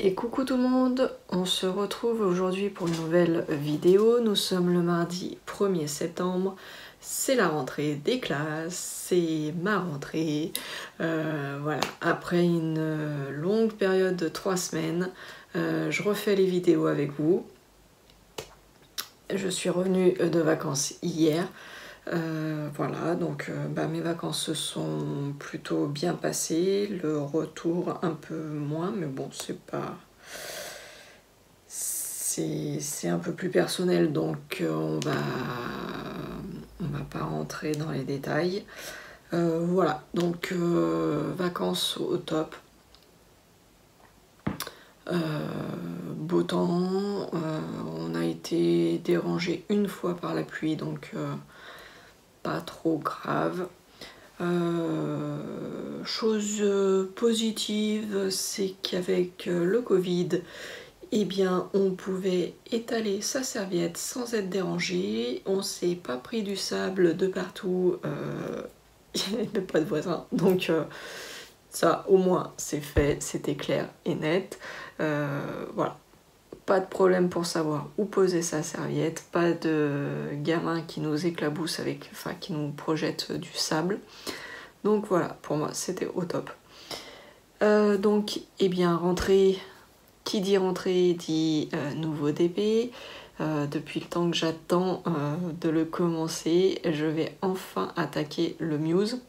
Et coucou tout le monde, on se retrouve aujourd'hui pour une nouvelle vidéo. Nous sommes le mardi 1er septembre, c'est la rentrée des classes, c'est ma rentrée. Voilà, après une longue période de 3 semaines, je refais les vidéos avec vous. Je suis revenue de vacances hier. Voilà, donc mes vacances se sont plutôt bien passées, le retour un peu moins, mais bon, c'est un peu plus personnel, donc on va pas rentrer dans les détails. Voilà, donc vacances au top. Beau temps, on a été dérangé une fois par la pluie, donc pas trop grave. Chose positive, c'est qu'avec le Covid, eh bien, on pouvait étaler sa serviette sans être dérangé. On s'est pas pris du sable de partout. Il n'y avait pas de voisins. Donc ça, au moins, c'est fait. C'était clair et net. Voilà. Pas de problème pour savoir où poser sa serviette, pas de gamin qui nous éclabousse qui nous projette du sable. Donc voilà, pour moi c'était au top. Donc, eh bien, rentrée, qui dit rentrée dit nouveau DP. Depuis le temps que j'attends de le commencer, je vais enfin attaquer le Muse.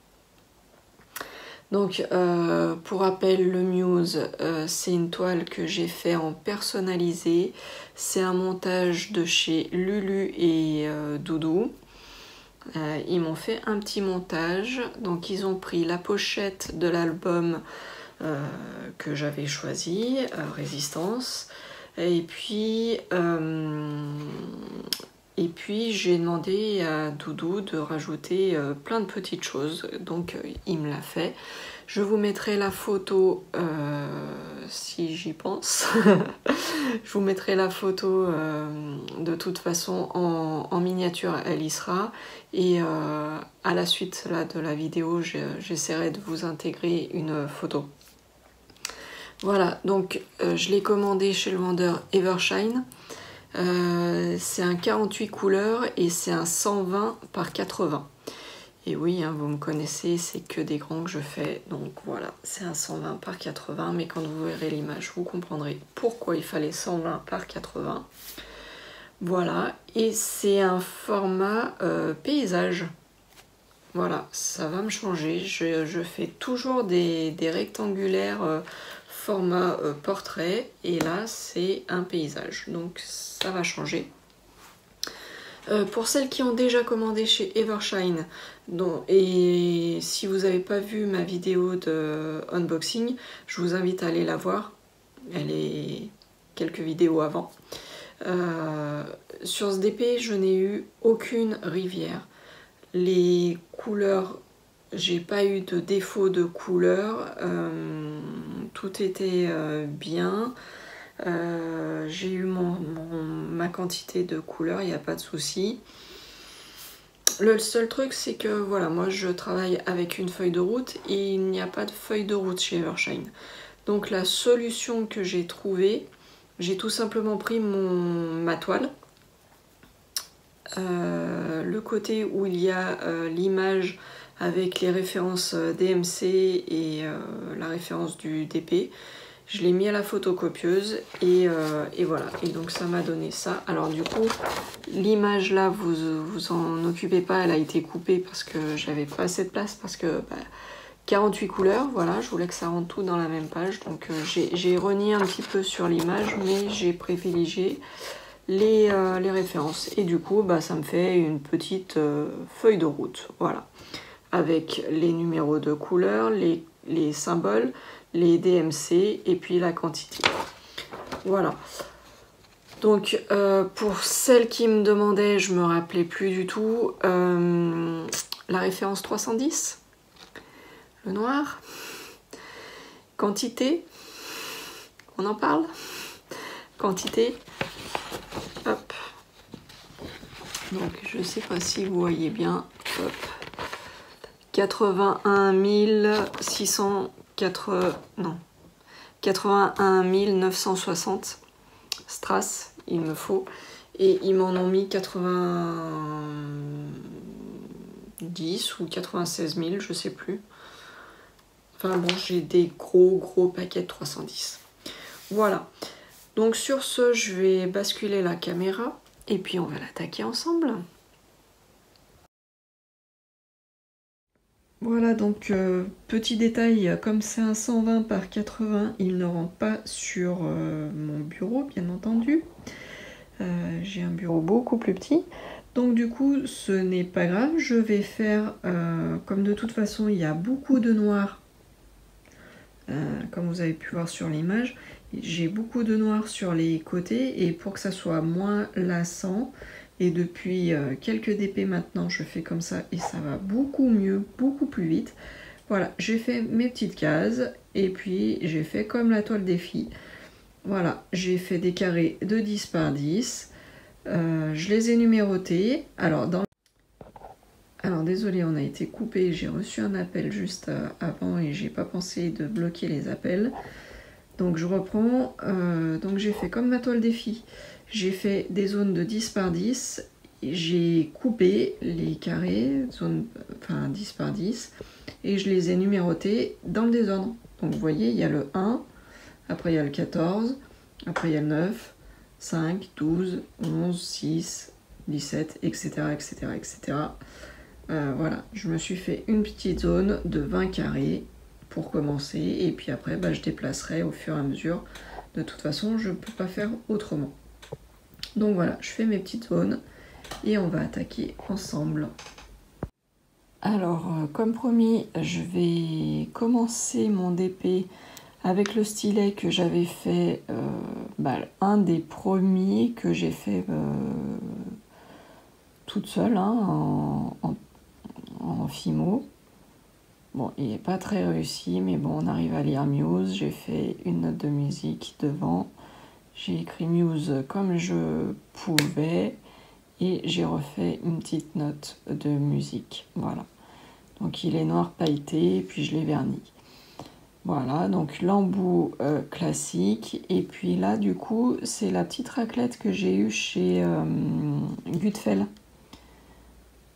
Donc pour rappel, le Muse, c'est une toile que j'ai fait en personnalisé. C'est un montage de chez Lulu et Doudou. Ils m'ont fait un petit montage. Donc ils ont pris la pochette de l'album que j'avais choisi, Résistance. Et puis j'ai demandé à Doudou de rajouter plein de petites choses, donc il me l'a fait. Je vous mettrai la photo si j'y pense. Je vous mettrai la photo de toute façon en miniature, elle y sera. Et à la suite là, de la vidéo, j'essaierai de vous intégrer une photo. Voilà, donc je l'ai commandé chez le vendeur Evershine. C'est un 48 couleurs et c'est un 120 par 80. Et oui, hein, vous me connaissez, c'est que des grands que je fais. Donc voilà, c'est un 120 par 80. Mais quand vous verrez l'image, vous comprendrez pourquoi il fallait 120 par 80. Voilà, et c'est un format paysage. Voilà, ça va me changer. Je fais toujours des rectangulaires format portrait, et là c'est un paysage, donc ça va changer. Pour celles qui ont déjà commandé chez Evershine, et si vous n'avez pas vu ma vidéo de unboxing, je vous invite à aller la voir, elle est quelques vidéos avant. Sur ce DP, je n'ai eu aucune rivière. Les couleurs, j'ai pas eu de défaut de couleur, tout était bien. J'ai eu ma quantité de couleurs, il n'y a pas de souci. Le seul truc, c'est que voilà, moi je travaille avec une feuille de route et il n'y a pas de feuille de route chez Evershine. Donc la solution que j'ai trouvée, j'ai tout simplement pris ma toile. Le côté où il y a l'image avec les références DMC et la référence du DP, je l'ai mis à la photocopieuse et voilà, et donc ça m'a donné ça. Alors du coup, l'image là, vous en occupez pas, elle a été coupée parce que j'avais pas assez de place, parce que 48 couleurs, voilà, je voulais que ça rentre tout dans la même page, donc j'ai renié un petit peu sur l'image, mais j'ai privilégié les références, et du coup ça me fait une petite feuille de route, voilà, avec les numéros de couleurs, les symboles, les DMC et puis la quantité. Voilà, donc pour celles qui me demandaient, je me rappelais plus du tout, la référence 310, le noir, quantité, on en parle, quantité. Hop. Donc je sais pas si vous voyez bien. Hop. 81 680, non, 81 960 strass, il me faut. Et ils m'en ont mis 90 ou 96 000, je sais plus. Enfin bon, j'ai des gros paquets de 310. Voilà. Donc sur ce, je vais basculer la caméra et puis on va l'attaquer ensemble. Voilà, donc petit détail, comme c'est un 120 par 80, il ne rentre pas sur mon bureau, bien entendu. J'ai un bureau beaucoup plus petit. Donc du coup, ce n'est pas grave. Je vais faire, comme de toute façon, il y a beaucoup de noir, comme vous avez pu voir sur l'image. J'ai beaucoup de noir sur les côtés et pour que ça soit moins lassant, et depuis quelques DP maintenant, je fais comme ça et ça va beaucoup mieux, beaucoup plus vite. Voilà, j'ai fait mes petites cases et puis j'ai fait comme la toile des filles. Voilà, j'ai fait des carrés de 10 par 10. Je les ai numérotés. Alors, désolé, on a été coupé. J'ai reçu un appel juste avant et j'ai pas pensé de bloquer les appels. Donc, je reprends. Donc, j'ai fait comme ma toile des filles. J'ai fait des zones de 10 par 10. J'ai coupé les carrés, zone, enfin 10 par 10. Et je les ai numérotés dans le désordre. Donc, vous voyez, il y a le 1. Après, il y a le 14. Après, il y a le 9. 5, 12, 11, 6, 17, etc. etc., etc. Voilà, je me suis fait une petite zone de 20 carrés pour commencer. Et puis après, bah, je déplacerai au fur et à mesure. De toute façon, je ne peux pas faire autrement. Donc voilà, je fais mes petites zones et on va attaquer ensemble. Alors, comme promis, je vais commencer mon DP avec le stylet que j'avais fait, un des premiers que j'ai fait toute seule, hein, en Fimo. Bon, il n'est pas très réussi, mais bon, on arrive à lire Muse. J'ai fait une note de musique devant. J'ai écrit Muse comme je pouvais et j'ai refait une petite note de musique. Voilà. Donc il est noir pailleté, puis je l'ai verni. Voilà, donc l'embout classique. Et puis là, du coup, c'est la petite raclette que j'ai eue chez Gutfeld.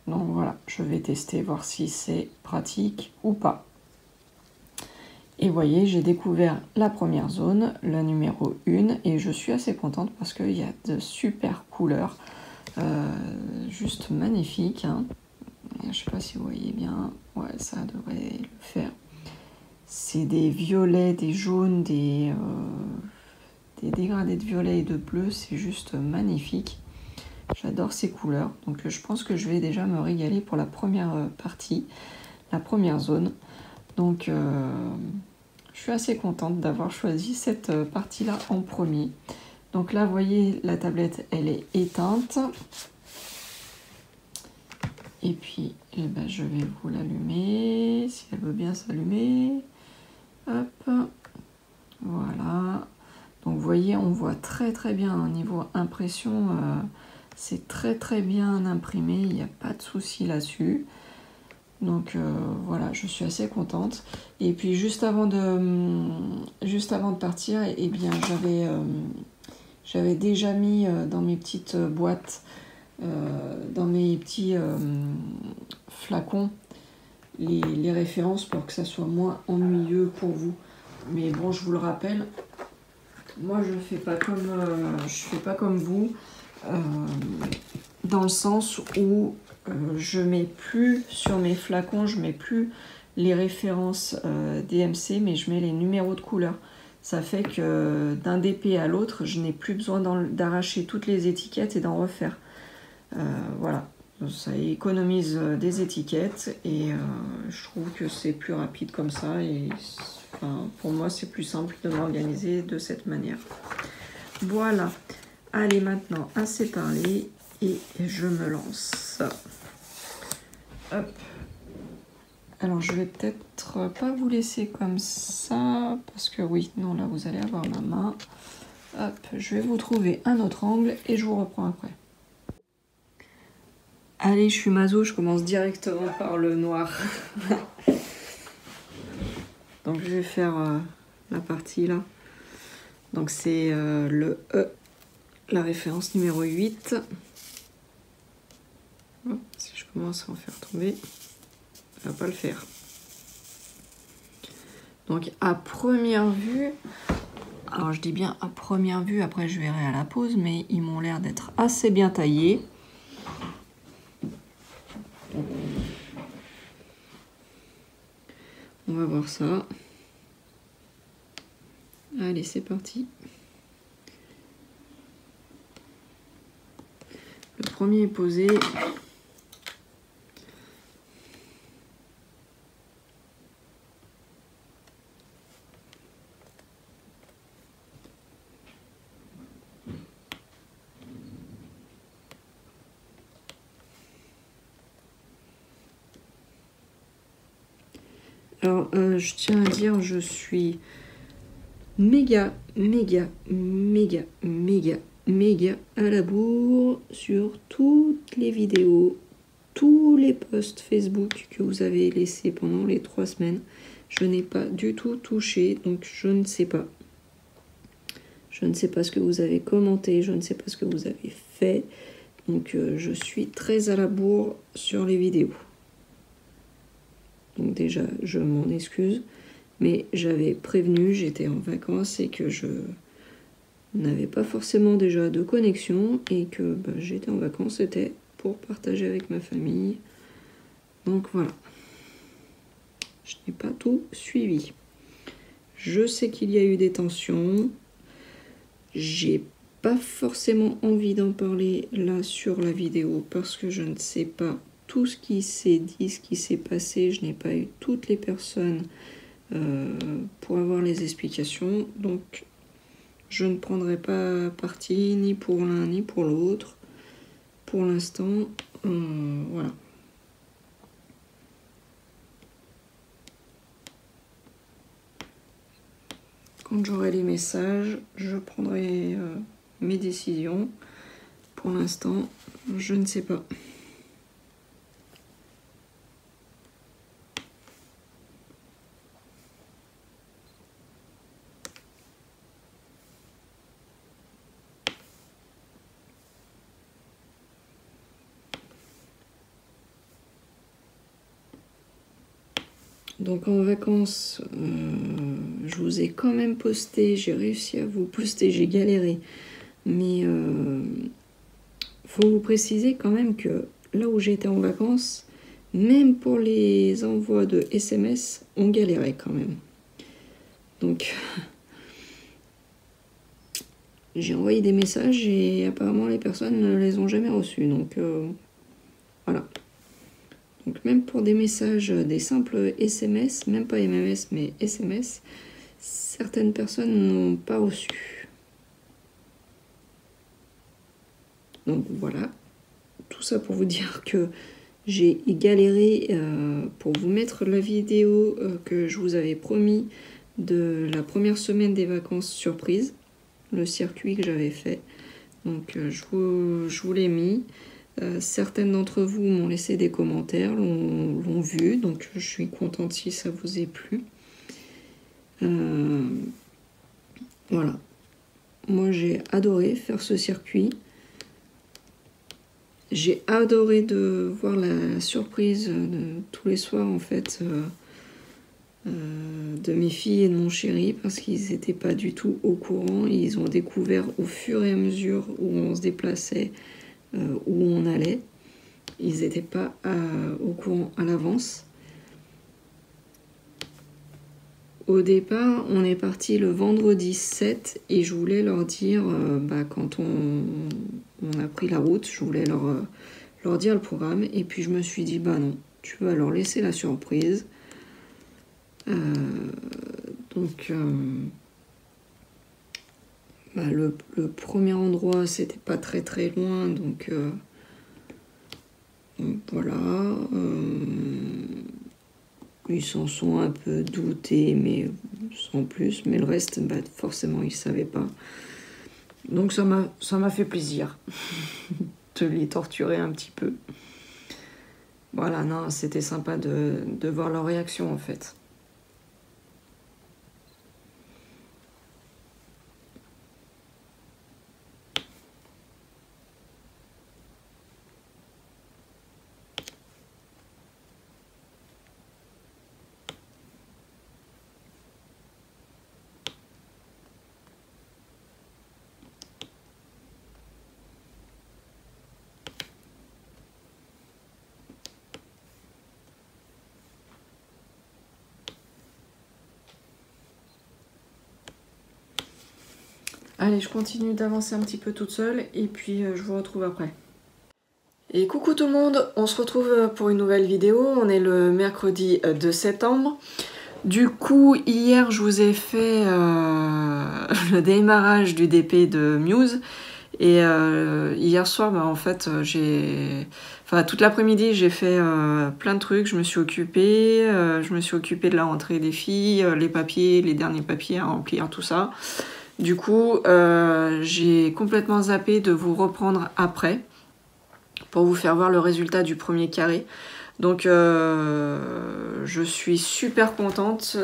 Donc voilà, je vais tester, voir si c'est pratique ou pas. Et vous voyez, j'ai découvert la première zone, la numéro 1, et je suis assez contente parce qu'il y a de super couleurs, juste magnifiques. Hein. Je ne sais pas si vous voyez bien, ouais, ça devrait le faire. C'est des violets, des jaunes, des dégradés de violet et de bleu, c'est juste magnifique. J'adore ces couleurs, donc je pense que je vais déjà me régaler pour la première partie, la première zone. Donc je suis assez contente d'avoir choisi cette partie-là en premier. Donc là, vous voyez, la tablette, elle est éteinte. Et puis, je vais vous l'allumer, si elle veut bien s'allumer. Hop, voilà. Donc vous voyez, on voit très bien au niveau impression, c'est très bien imprimé, il n'y a pas de souci là-dessus. Donc voilà, je suis assez contente. Et puis juste avant de partir, eh bien j'avais déjà mis dans mes petites boîtes, dans mes petits flacons, les références pour que ça soit moins ennuyeux pour vous. Mais bon, je vous le rappelle, moi je fais pas comme vous, dans le sens où je mets plus sur mes flacons, je mets plus les références DMC, mais je mets les numéros de couleur. Ça fait que d'un DP à l'autre, je n'ai plus besoin d'arracher toutes les étiquettes et d'en refaire. Voilà, ça économise des étiquettes et je trouve que c'est plus rapide comme ça. Et pour moi, c'est plus simple de m'organiser de cette manière. Voilà. Allez, maintenant, assez parlé et je me lance. Hop. Alors, je vais peut-être pas vous laisser comme ça, parce que oui, non, là, vous allez avoir ma main. Hop, je vais vous trouver un autre angle et je vous reprends après. Allez, je suis maso, je commence directement par le noir. Donc, je vais faire la partie là. Donc c'est le E, la référence numéro 8. Hop, si je commence à en faire tomber, ça va pas le faire. Donc à première vue, alors je dis bien à première vue, après je verrai à la pause, mais ils m'ont l'air d'être assez bien taillés. On va voir ça. Allez, c'est parti. Le premier est posé. Alors, je tiens à dire, je suis méga à la bourre sur toutes les vidéos, tous les posts Facebook que vous avez laissés pendant les 3 semaines. Je n'ai pas du tout touché, donc je ne sais pas. Je ne sais pas ce que vous avez commenté, je ne sais pas ce que vous avez fait. Donc je suis très à la bourre sur les vidéos. Donc déjà, je m'en excuse. Mais j'avais prévenu, j'étais en vacances et que je n'avais pas forcément déjà de connexion. Et que j'étais en vacances, c'était pour partager avec ma famille. Donc voilà. Je n'ai pas tout suivi. Je sais qu'il y a eu des tensions. J'ai pas forcément envie d'en parler là sur la vidéo parce que je ne sais pas tout ce qui s'est dit, ce qui s'est passé. Je n'ai pas eu toutes les personnes pour avoir les explications. Donc je ne prendrai pas parti ni pour l'un ni pour l'autre. Pour l'instant, voilà. Quand j'aurai les messages, je prendrai mes décisions. Pour l'instant, je ne sais pas. Donc en vacances, je vous ai quand même posté, j'ai réussi à vous poster, j'ai galéré. Mais faut vous préciser quand même que là où j'étais en vacances, même pour les envois de SMS, on galérait quand même. Donc j'ai envoyé des messages et apparemment les personnes ne les ont jamais reçus. Donc voilà. Donc même pour des messages, des simples SMS, même pas MMS mais SMS, certaines personnes n'ont pas reçu. Donc voilà, tout ça pour vous dire que j'ai galéré pour vous mettre la vidéo que je vous avais promis de la première semaine des vacances surprise, le circuit que j'avais fait. Donc je vous l'ai mis. Certaines d'entre vous m'ont laissé des commentaires, l'ont vu, donc je suis contente si ça vous est plu. Voilà. Moi j'ai adoré faire ce circuit. J'ai adoré de voir la surprise de tous les soirs en fait de mes filles et de mon chéri parce qu'ils n'étaient pas du tout au courant. Ils ont découvert au fur et à mesure où on se déplaçait, où on allait. Ils n'étaient pas au courant à l'avance. Au départ, on est parti le vendredi 7 et je voulais leur dire, quand on a pris la route, je voulais leur dire le programme. Et puis je me suis dit, non, tu vas leur laisser la surprise. Donc, le premier endroit, c'était pas très très loin, donc voilà. Ils s'en sont un peu doutés, mais sans plus. Mais le reste, forcément, ils ne savaient pas. Donc ça m'a fait plaisir de les torturer un petit peu. Voilà, non, c'était sympa de voir leur réaction, en fait. Allez, je continue d'avancer un petit peu toute seule et puis je vous retrouve après. Et coucou tout le monde, on se retrouve pour une nouvelle vidéo. On est le mercredi 2 septembre. Du coup, hier, je vous ai fait le démarrage du DP de Muse. Et hier soir, bah, en fait, toute l'après-midi, j'ai fait plein de trucs. Je me suis occupée de la rentrée des filles, les papiers, les derniers papiers à remplir, tout ça. Du coup, j'ai complètement zappé de vous reprendre après pour vous faire voir le résultat du premier carré. Donc je suis super contente,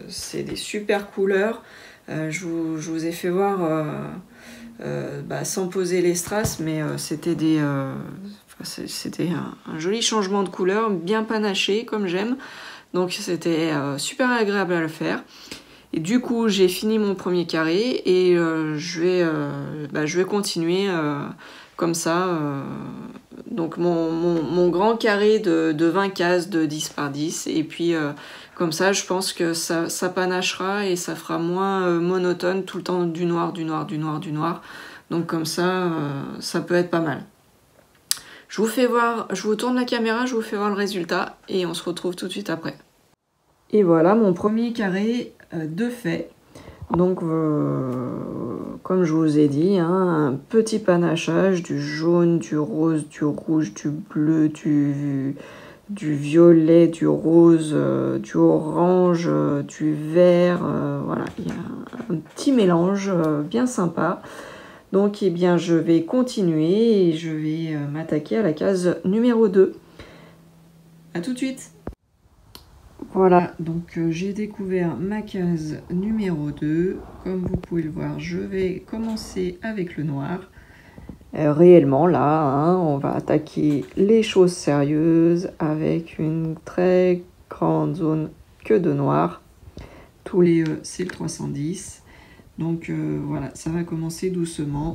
c'est des super couleurs. Je vous ai fait voir sans poser les strass, mais c'était un joli changement de couleur, bien panaché comme j'aime. Donc c'était super agréable à le faire. Et du coup, j'ai fini mon premier carré et je vais continuer comme ça. Donc mon grand carré de 20 cases de 10 par 10. Et puis comme ça, je pense que ça panachera et ça fera moins monotone tout le temps du noir, du noir, du noir, du noir. Donc comme ça, ça peut être pas mal. Je vous tourne la caméra, je vous fais voir le résultat et on se retrouve tout de suite après. Et voilà mon premier carré de fait. Donc comme je vous ai dit, hein, un petit panachage du jaune, du rose, du rouge, du bleu, du violet, du rose, du orange, du vert. Voilà, il y a un petit mélange bien sympa. Donc eh bien, je vais continuer et je vais m'attaquer à la case numéro 2. A tout de suite! Voilà, donc j'ai découvert ma case numéro 2. Comme vous pouvez le voir, je vais commencer avec le noir. Réellement, là, hein, on va attaquer les choses sérieuses avec une très grande zone que de noir. Tous les c'est le 310. Donc voilà, ça va commencer doucement.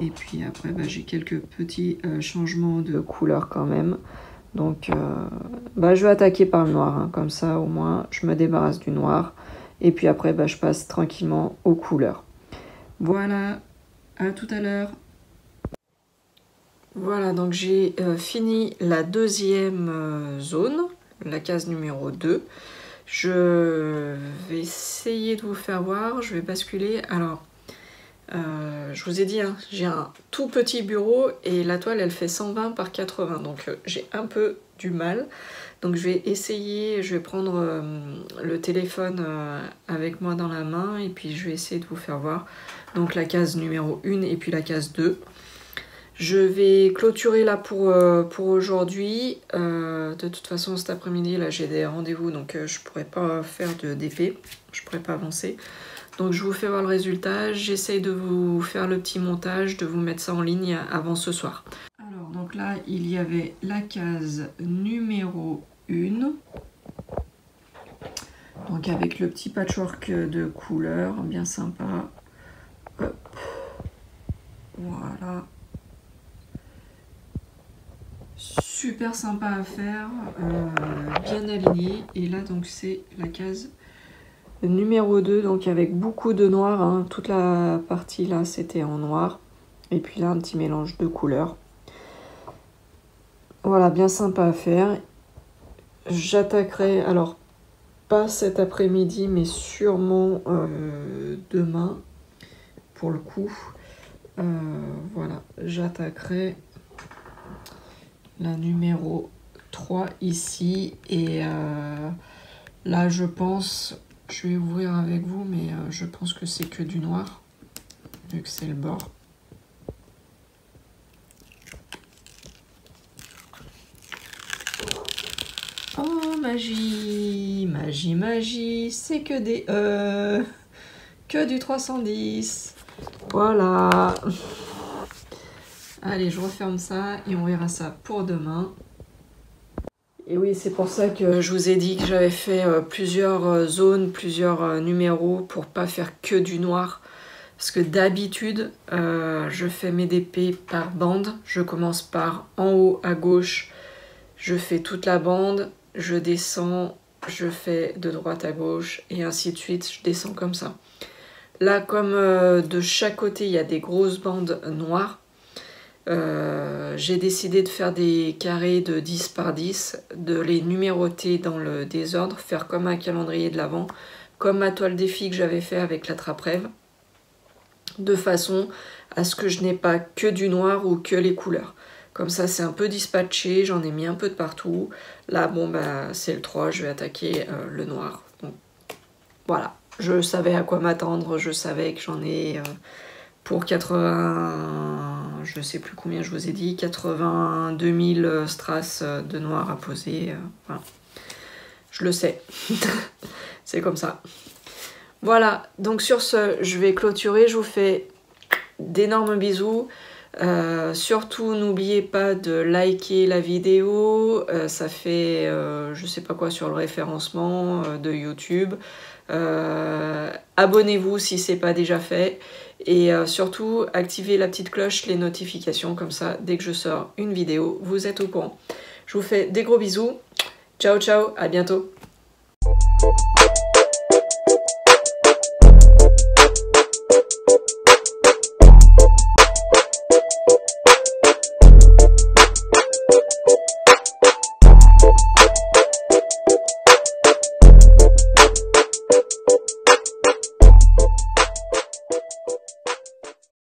Et puis après, j'ai quelques petits changements de couleur quand même. Donc je vais attaquer par le noir, hein. Comme ça au moins je me débarrasse du noir. Et puis après je passe tranquillement aux couleurs. Voilà, à tout à l'heure. Voilà, donc j'ai fini la deuxième zone, la case numéro 2. Je vais essayer de vous faire voir, je vais basculer. Alors, je vous ai dit, hein, j'ai un tout petit bureau et la toile elle fait 120 par 80, donc j'ai un peu du mal. Donc je vais essayer, je vais prendre le téléphone avec moi dans la main et puis je vais essayer de vous faire voir donc la case numéro 1 et puis la case 2. Je vais clôturer là pour aujourd'hui. De toute façon cet après-midi là j'ai des rendez-vous donc je pourrais pas faire de DP, je pourrais pas avancer. Donc je vous fais voir le résultat, j'essaye de vous faire le petit montage, de vous mettre ça en ligne avant ce soir. Alors donc là il y avait la case numéro 1. Donc avec le petit patchwork de couleurs, bien sympa. Hop. Voilà. Super sympa à faire, bien aligné. Et là donc c'est la case numéro 2, donc avec beaucoup de noir, hein. Toute la partie là c'était en noir. Et puis là un petit mélange de couleurs. Voilà, bien sympa à faire. J'attaquerai, alors pas cet après-midi, mais sûrement demain, pour le coup. Voilà, j'attaquerai la numéro 3 ici. Et là, je pense, je vais ouvrir avec vous, mais je pense que c'est que du noir, vu que c'est le bord. Oh, magie, magie, magie, c'est que des que du 310. Voilà. Allez, je referme ça et on verra ça pour demain. Et oui, c'est pour ça que je vous ai dit que j'avais fait plusieurs zones, plusieurs numéros pour pas faire que du noir. Parce que d'habitude, je fais mes DP par bande. Je commence par en haut à gauche, je fais toute la bande. Je descends, je fais de droite à gauche et ainsi de suite, je descends comme ça. Là, comme de chaque côté, il y a des grosses bandes noires, j'ai décidé de faire des carrés de 10 par 10, de les numéroter dans le désordre, faire comme un calendrier de l'Avent, comme ma toile défi que j'avais fait avec la trappe-rêve, de façon à ce que je n'ai pas que du noir ou que les couleurs. Comme ça, c'est un peu dispatché, j'en ai mis un peu de partout. Là, bon, bah, c'est le 3, je vais attaquer le noir. Donc, voilà, je savais à quoi m'attendre, je savais que j'en ai pour 80, je sais plus combien je vous ai dit, 82 000 strass de noir à poser. Voilà. Je le sais, c'est comme ça. Voilà, donc sur ce, je vais clôturer, je vous fais d'énormes bisous. Surtout n'oubliez pas de liker la vidéo, ça fait je sais pas quoi sur le référencement de YouTube. Abonnez-vous si c'est pas déjà fait et surtout activez la petite cloche, les notifications, comme ça dès que je sors une vidéo vous êtes au courant. Je vous fais des gros bisous, ciao ciao, à bientôt.